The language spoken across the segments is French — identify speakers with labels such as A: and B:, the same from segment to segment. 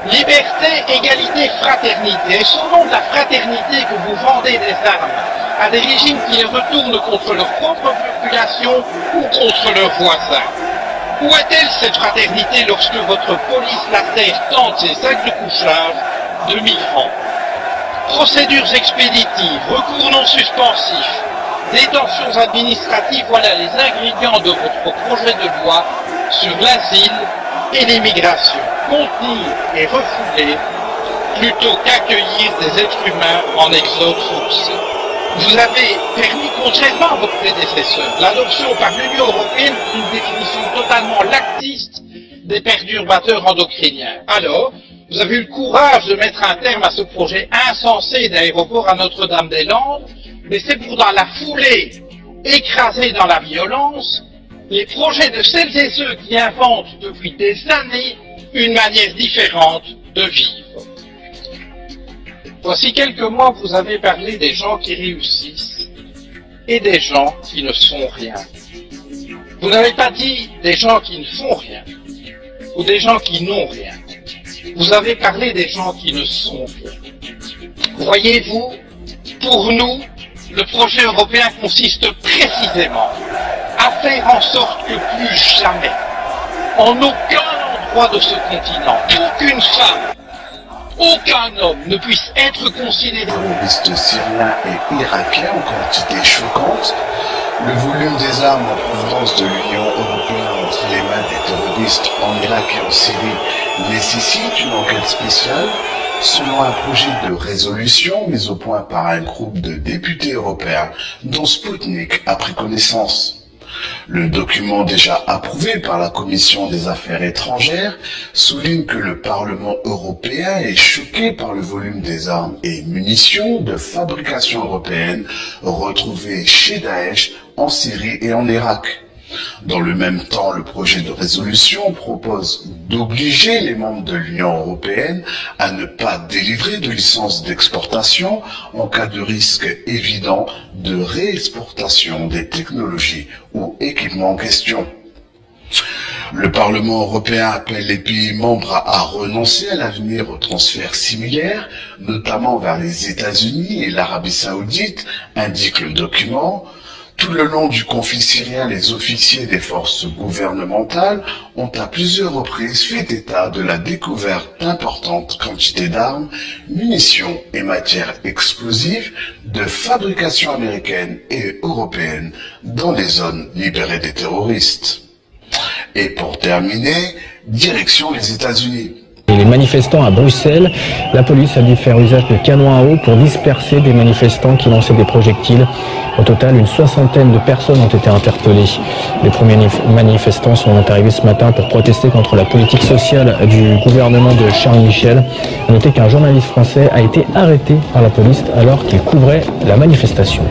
A: Liberté, égalité, fraternité. Et au nom de la fraternité que vous vendez des armes à des régimes qui les retournent contre leur propre population ou contre leurs voisins. Où est-elle cette fraternité lorsque votre police laser tente ses sacs de couchage de migrants? Procédures expéditives, recours non suspensifs, détentions administratives, voilà les ingrédients de votre projet de loi sur l'asile et l'immigration. Contenir et refouler plutôt qu'accueillir des êtres humains en exode forcé. Vous avez permis, contrairement à votre prédécesseur, l'adoption par l'Union européenne d'une définition totalement laxiste des perturbateurs endocriniens. Alors, vous avez eu le courage de mettre un terme à ce projet insensé d'aéroport à Notre-Dame-des-Landes, mais c'est pour dans la foulée, écrasé dans la violence, les projets de celles et ceux qui inventent depuis des années une manière différente de vivre. Voici quelques mois que vous avez parlé des gens qui réussissent et des gens qui ne sont rien. Vous n'avez pas dit des gens qui ne font rien ou des gens qui n'ont rien. Vous avez parlé des gens qui ne sont rien. Voyez-vous, pour nous, le projet européen consiste précisément à faire en sorte que plus jamais, en aucun endroit de ce continent, aucune femme, aucun homme ne puisse être considéré.
B: Terroristes syriens et irakiens en quantité choquante, le volume des armes en provenance de l'Union européenne entre les mains des terroristes en Irak et en Syrie nécessite une enquête spéciale selon un projet de résolution mis au point par un groupe de députés européens dont Sputnik a pris connaissance. Le document déjà approuvé par la Commission des Affaires étrangères souligne que le Parlement européen est choqué par le volume des armes et munitions de fabrication européenne retrouvées chez Daesh en Syrie et en Irak. Dans le même temps, le projet de résolution propose d'obliger les membres de l'Union européenne à ne pas délivrer de licence d'exportation en cas de risque évident de réexportation des technologies ou équipements en question. Le Parlement européen appelle les pays membres à renoncer à l'avenir aux transferts similaires, notamment vers les États-Unis et l'Arabie saoudite, indique le document. Tout le long du conflit syrien, les officiers des forces gouvernementales ont à plusieurs reprises fait état de la découverte d'importantes quantités d'armes, munitions et matières explosives de fabrication américaine et européenne dans les zones libérées des terroristes. Et pour terminer, direction les États-Unis.
C: Et les manifestants à Bruxelles, la police a dû faire usage de canons à eau pour disperser des manifestants qui lançaient des projectiles. Au total, une soixantaine de personnes ont été interpellées. Les premiers manifestants sont arrivés ce matin pour protester contre la politique sociale du gouvernement de Charles Michel. Notez qu'un journaliste français a été arrêté par la police alors qu'il couvrait la manifestation.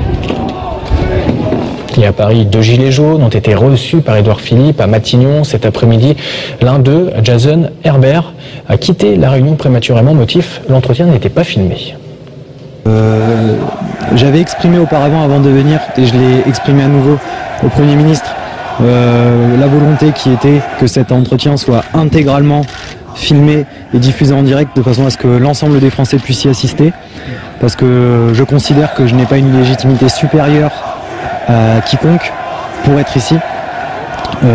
C: Et à Paris, 2 gilets jaunes ont été reçus par Édouard Philippe à Matignon cet après-midi. L'un d'eux, Jason Herbert, a quitté la réunion prématurément, motif l'entretien n'était pas filmé.
D: J'avais exprimé auparavant, avant de venir, et je l'ai exprimé à nouveau au Premier ministre, la volonté qui était que cet entretien soit intégralement filmé et diffusé en direct de façon à ce que l'ensemble des Français puissent y assister, parce que je considère que je n'ai pas une légitimité supérieure à quiconque pour être ici.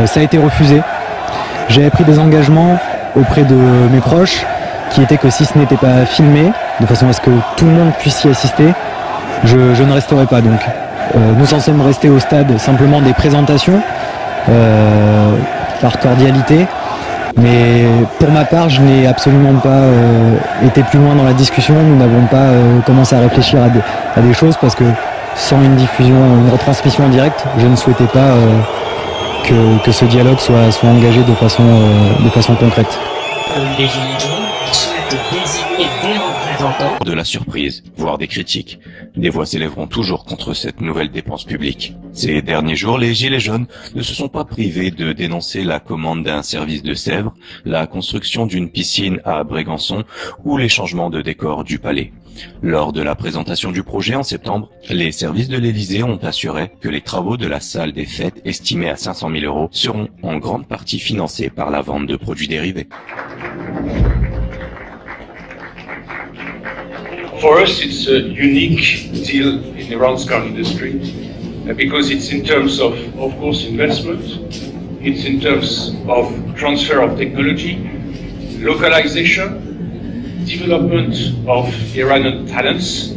D: Ça a été refusé. J'avais pris des engagements auprès de mes proches qui étaient que si ce n'était pas filmé, de façon à ce que tout le monde puisse y assister, je ne resterai pas. Donc nous en sommes restés au stade simplement des présentations par cordialité, mais pour ma part je n'ai absolument pas été plus loin dans la discussion. Nous n'avons pas commencé à réfléchir à des choses, parce que sans une diffusion, une retransmission en direct, je ne souhaitais pas que ce dialogue soit engagé de façon concrète.
E: Les Gilets jaunes souhaitent désigner des représentants.
F: De la surprise, voire des critiques. Des voix s'élèveront toujours contre cette nouvelle dépense publique. Ces derniers jours, les Gilets jaunes ne se sont pas privés de dénoncer la commande d'un service de Sèvres, la construction d'une piscine à Brégançon ou les changements de décor du palais. Lors de la présentation du projet en septembre, les services de l'Élysée ont assuré que les travaux de la salle des fêtes, estimés à 500 000 € seront en grande partie financés par la vente de produits dérivés.
G: For us, it's a unique deal in Iran's car industry because it's in terms of course, investment, it's in terms of transfer of technology, localization, development of Iranian talents,